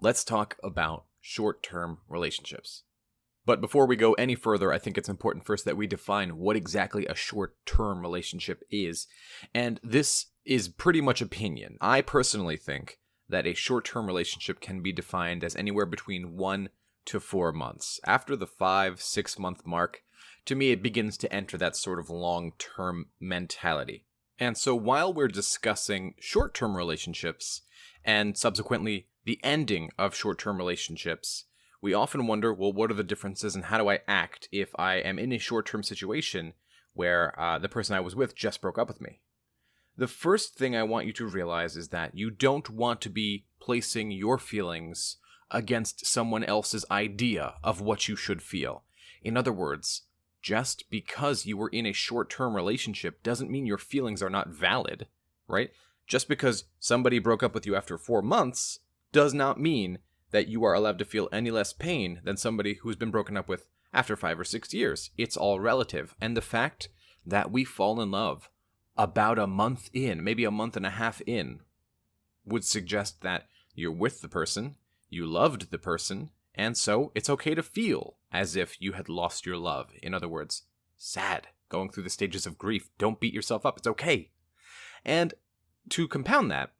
let's talk about short-term relationships. But before we go any further, I think it's important first that we define what exactly a short-term relationship is. And this is pretty much opinion. I personally think that a short-term relationship can be defined as anywhere between 1 to 4 months. After the 5-6 month mark, to me it begins to enter that sort of long-term mentality. And so while we're discussing short-term relationships and subsequently the ending of short-term relationships, we often wonder, well, what are the differences and how do I act if I am in a short-term situation where the person I was with just broke up with me? The first thing I want you to realize is that you don't want to be placing your feelings against someone else's idea of what you should feel. In other words, just because you were in a short-term relationship doesn't mean your feelings are not valid, right? Just because somebody broke up with you after 4 months does not mean that you are allowed to feel any less pain than somebody who's been broken up with after 5 or 6 years. It's all relative. And the fact that we fall in love about a month in, maybe a month and a half in, would suggest that you're with the person, you loved the person, and so it's okay to feel as if you had lost your love. In other words, sad, going through the stages of grief. Don't beat yourself up. It's okay. And to compound that,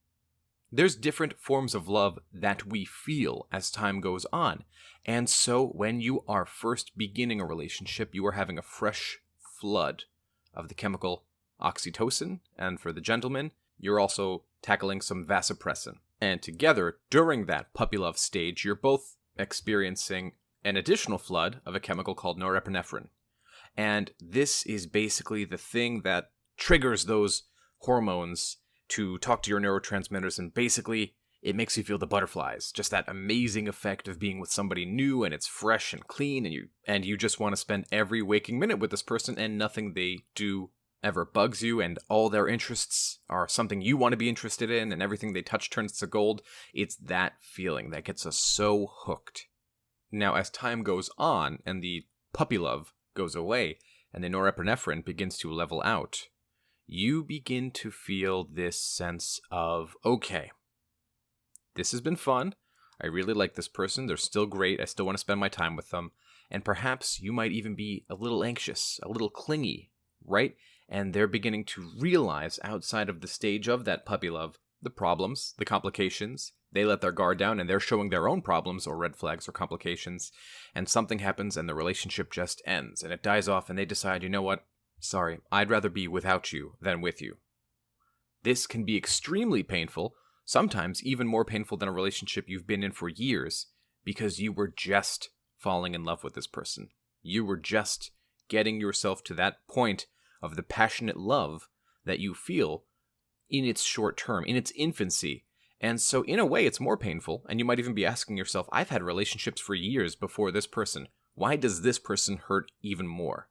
there's different forms of love that we feel as time goes on. And so when you are first beginning a relationship, you are having a fresh flood of the chemical oxytocin. And for the gentleman, you're also tackling some vasopressin. And together, during that puppy love stage, you're both experiencing an additional flood of a chemical called norepinephrine. And this is basically the thing that triggers those hormones to talk to your neurotransmitters, and basically it makes you feel the butterflies, just that amazing effect of being with somebody new and it's fresh and clean, and you just want to spend every waking minute with this person, and nothing they do ever bugs you, and all their interests are something you want to be interested in, and everything they touch turns to gold. It's that feeling that gets us so hooked. Now, as time goes on and the puppy love goes away and the norepinephrine begins to level out, you begin to feel this sense of, okay, this has been fun. I really like this person. They're still great. I still want to spend my time with them. And perhaps you might even be a little anxious, a little clingy, right? And they're beginning to realize outside of the stage of that puppy love, the problems, the complications. They let their guard down and they're showing their own problems or red flags or complications. And something happens and the relationship just ends and it dies off, and they decide, you know what? Sorry, I'd rather be without you than with you. This can be extremely painful, sometimes even more painful than a relationship you've been in for years, because you were just falling in love with this person. You were just getting yourself to that point of the passionate love that you feel in its short term, in its infancy. And so in a way it's more painful, and you might even be asking yourself, I've had relationships for years before this person. Why does this person hurt even more?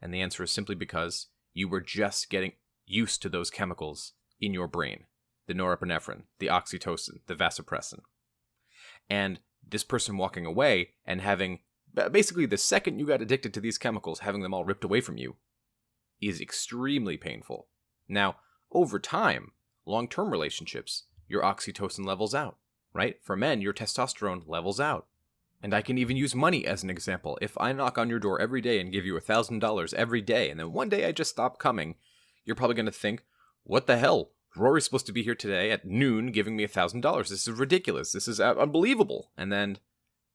And the answer is simply because you were just getting used to those chemicals in your brain. The norepinephrine, the oxytocin, the vasopressin. And this person walking away and having, basically the second you got addicted to these chemicals, having them all ripped away from you, is extremely painful. Now, over time, long-term relationships, your oxytocin levels out, right? For men, your testosterone levels out. And I can even use money as an example. If I knock on your door every day and give you $1,000 every day, and then one day I just stop coming, you're probably going to think, what the hell? Rory's supposed to be here today at noon giving me $1,000. This is ridiculous. This is unbelievable. And then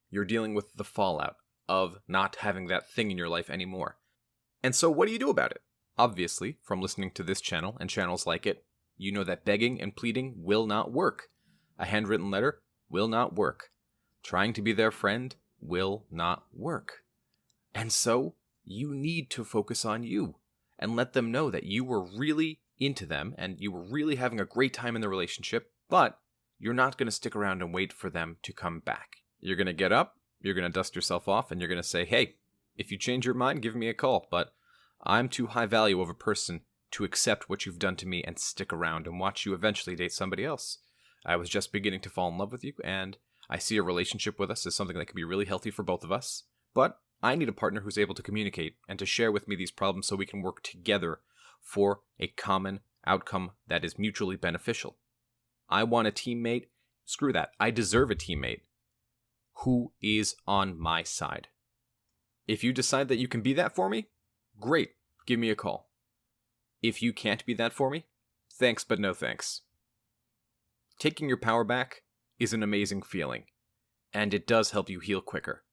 you're dealing with the fallout of not having that thing in your life anymore. And so what do you do about it? Obviously, from listening to this channel and channels like it, you know that begging and pleading will not work. A handwritten letter will not work. Trying to be their friend will not work. And so you need to focus on you and let them know that you were really into them and you were really having a great time in the relationship, but you're not going to stick around and wait for them to come back. You're going to get up, you're going to dust yourself off, and you're going to say, hey, if you change your mind, give me a call, but I'm too high value of a person to accept what you've done to me and stick around and watch you eventually date somebody else. I was just beginning to fall in love with you, and I see a relationship with us as something that could be really healthy for both of us, but I need a partner who's able to communicate and to share with me these problems so we can work together for a common outcome that is mutually beneficial. I want a teammate Screw that. I deserve a teammate who is on my side. If you decide that you can be that for me, great. Give me a call. If you can't be that for me, thanks but no thanks. Taking your power back is an amazing feeling, and it does help you heal quicker.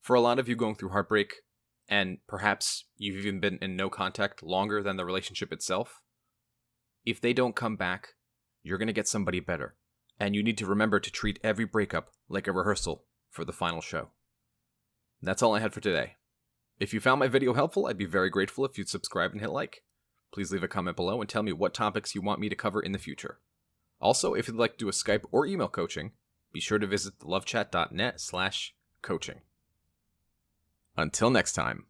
For a lot of you going through heartbreak, and perhaps you've even been in no contact longer than the relationship itself, if they don't come back, you're going to get somebody better, and you need to remember to treat every breakup like a rehearsal for the final show. That's all I had for today. If you found my video helpful, I'd be very grateful if you'd subscribe and hit like. Please leave a comment below and tell me what topics you want me to cover in the future. Also, if you'd like to do a Skype or email coaching, be sure to visit thelovechat.net/coaching. Until next time.